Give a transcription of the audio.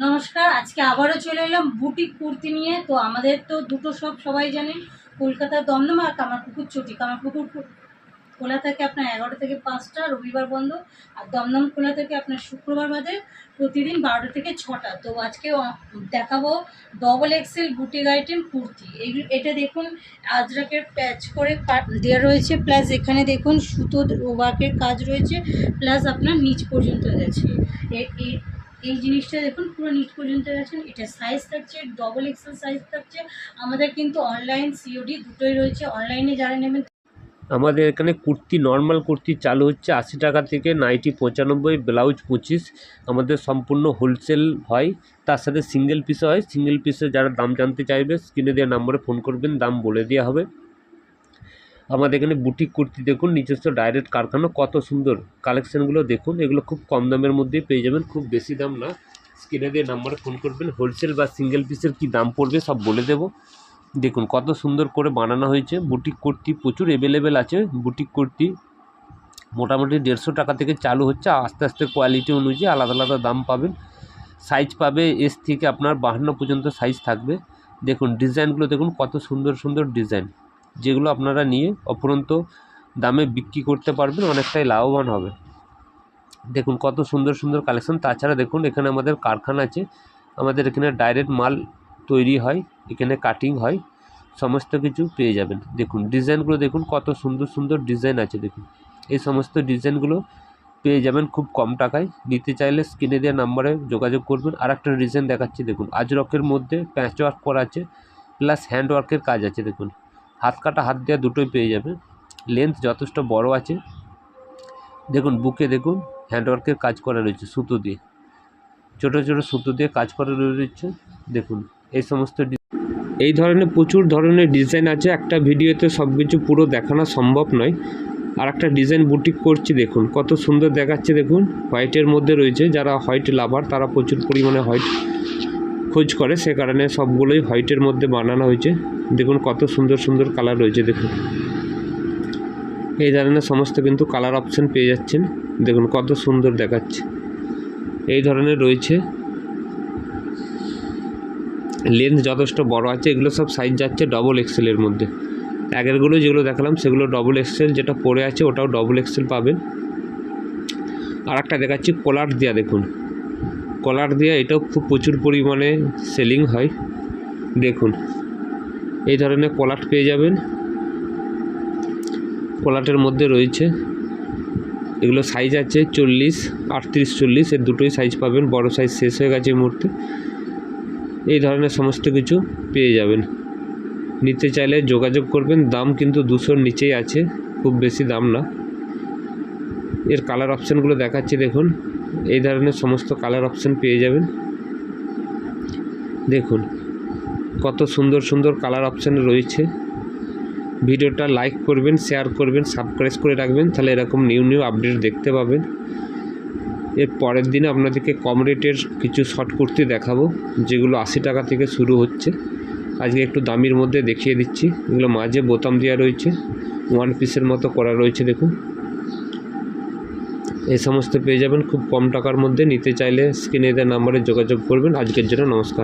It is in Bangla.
নমস্কার, আজকে আবারও চলে এলাম বুটিক কুর্তি নিয়ে। তো আমাদের তো দুটো শপ সবাই জানেন, কলকাতার দমদম আর কামারপুকুর চটি। কামারপুকুর খোলা থাকে আপনার 11টা থেকে 5টা, রবিবার বন্ধ। আর দমদম খোলা থেকে আপনার শুক্রবার বাদে প্রতিদিন 12টা থেকে 6টা। তো আজকে দেখাবো double XL boutique item kurti. এটা দেখুন আজরাকের প্যাচ করে দেওয়া রয়েছে, প্লাস এখানে দেখুন সুতো ওয়ার্কের কাজ রয়েছে, প্লাস আপনার নিচ পর্যন্ত গেছে। এই জিনিসটা দেখুন পুরো নিচ পর্যন্ত গেছেন। এটা সাইজ থাকছে ডবল এক্সেল সাইজ থাকছে। আমাদের কিন্তু অনলাইন সিওডি দুটোই রয়েছে। অনলাইনে যারা নেবেন, আমাদের এখানে কুর্তি নর্মাল কুর্তি চালু হচ্ছে 80 টাকা থেকে, নাইটি 95, ব্লাউজ 25। আমাদের সম্পূর্ণ হোলসেল হয়, তার সাথে সিঙ্গেল পিসও হয়। সিঙ্গেল পিসে যারা দাম জানতে চাইবে স্ক্রিনে দেওয়া নম্বরে ফোন করবেন, দাম বলে দেওয়া হবে। আমাদের এখানে বুটিক কুর্তি দেখুন, নিজস্ব ডাইরেক্ট কারখানা, কত সুন্দর কালেকশানগুলো দেখুন। এগুলো খুব কম দামের মধ্যেই পেয়ে যাবেন, খুব বেশি দাম না। স্ক্রিনে দিয়ে নাম্বারে ফোন করবেন, হোলসেল বা সিঙ্গেল পিসের কী দাম পড়বে সব বলে দেবো। দেখুন কত সুন্দর করে বানানো হয়েছে। বুটিক কুর্তি প্রচুর অ্যাভেলেবেল আছে। বুটিক কুর্তি মোটামুটি 150 টাকা থেকে চালু হচ্ছে। আস্তে আস্তে কোয়ালিটি অনুযায়ী আলাদা আলাদা দাম পাবেন। সাইজ পাবে এস থেকে আপনার 52 পর্যন্ত সাইজ থাকবে। দেখুন ডিজাইনগুলো দেখুন, কত সুন্দর সুন্দর ডিজাইন, যেগুলো আপনারা নিয়ে অফুরন্ত দামে বিক্রি করতে পারবেন, অনেকটাই লাভবান হবে। দেখুন কত সুন্দর সুন্দর কালেকশন। তাছাড়া দেখুন এখানে আমাদের কারখানা আছে, আমাদের এখানে ডাইরেক্ট মাল তৈরি হয়, এখানে কাটিং হয়, সমস্ত কিছু পেয়ে যাবেন। দেখুন ডিজাইনগুলো দেখুন, কত সুন্দর সুন্দর ডিজাইন আছে। দেখুন এই সমস্ত ডিজাইনগুলো পেয়ে যাবেন খুব কম টাকায়। নিতে চাইলে স্ক্রিনে দেওয়া নাম্বারে যোগাযোগ করবেন। আর একটা ডিজাইন দেখাচ্ছি দেখুন, আজরকের মধ্যে প্যাচ ওয়ার্ক করা আছে, প্লাস হ্যান্ড ওয়ার্কের কাজ আছে। দেখুন হাত কাটা হাত দেওয়া দুটোই পেয়ে যাবেন। লেন্থ যথেষ্ট বড় আছে। দেখুন বুকে দেখুন হ্যান্ডওয়ার্কের কাজ করা রয়েছে, সুতো দিয়ে, ছোটো ছোটো সুতো দিয়ে কাজ করা রয়েছে। দেখুন এই সমস্ত এই ধরনের প্রচুর ধরনের ডিজাইন আছে। একটা ভিডিওতে সব কিছু পুরো দেখানো সম্ভব নয়। আর একটা ডিজাইন বুটিক করছি, দেখুন কত সুন্দর দেখাচ্ছে। দেখুন হোয়াইটের মধ্যে রয়েছে, যারা হোয়াইট লাভার তারা প্রচুর পরিমাণে হোয়াইট খোঁজ করে, সে কারণে সবগুলোই হোয়াইটের মধ্যে বানানো হয়েছে। দেখুন কত সুন্দর সুন্দর কালার রয়েছে। দেখুন এই ধরনের সমস্ত কিন্তু কালার অপশান পেয়ে যাচ্ছেন। দেখুন কত সুন্দর দেখাচ্ছে। এই ধরনের রয়েছে, লেন্থ যথেষ্ট বড় আছে। এগুলো সব সাইজ যাচ্ছে ডবল এক্সেলের মধ্যে। আগেরগুলো যেগুলো দেখালাম সেগুলো ডবল এক্সেল, যেটা পরে আছে ওটাও ডবল এক্সেল পাবেন। আর একটা দেখাচ্ছি কলার দেওয়া। দেখুন কলার দেওয়া, এটাও খুব প্রচুর পরিমাণে সেলিং হয়। দেখুন এই ধরনের কলার পেয়ে যাবেন। কলাটের মধ্যে রয়েছে, এগুলো সাইজ আছে 40, 38, 40, এর দুটোই সাইজ পাবেন। বড় সাইজ শেষ হয়ে গেছে এই মুহূর্তে। এই ধরনের সমস্ত কিছু পেয়ে যাবেন। নিতে চাইলে যোগাযোগ করবেন। দাম কিন্তু 200-র নিচেই আছে, খুব বেশি দাম না। এর কালার অপশানগুলো দেখাচ্ছি দেখুন, এই ধরনের সমস্ত কালার অপশান পেয়ে যাবেন। দেখুন কত সুন্দর সুন্দর কালার অপশান রয়েছে। ভিডিওটা লাইক করবেন, শেয়ার করবেন, সাবস্ক্রাইব করে রাখবেন, তাহলে এরকম নিউ আপডেট দেখতে পাবেন। এর পরের দিনে আপনাদেরকে কম রেটের কিছু শর্ট কুর্তি দেখাবো, যেগুলো 80 টাকা থেকে শুরু হচ্ছে। আজকে একটু দামির মধ্যে দেখিয়ে দিচ্ছি। এগুলো মাঝে বোতাম দেওয়া রয়েছে, ওয়ান পিসের মতো করা রয়েছে। দেখুন এই সমস্ত পেয়ে যাবেন খুব কম টাকার মধ্যে। নিতে চাইলে স্ক্রিনে দেওয়া নাম্বারে যোগাযোগ করবেন। আজকের জন্য নমস্কার।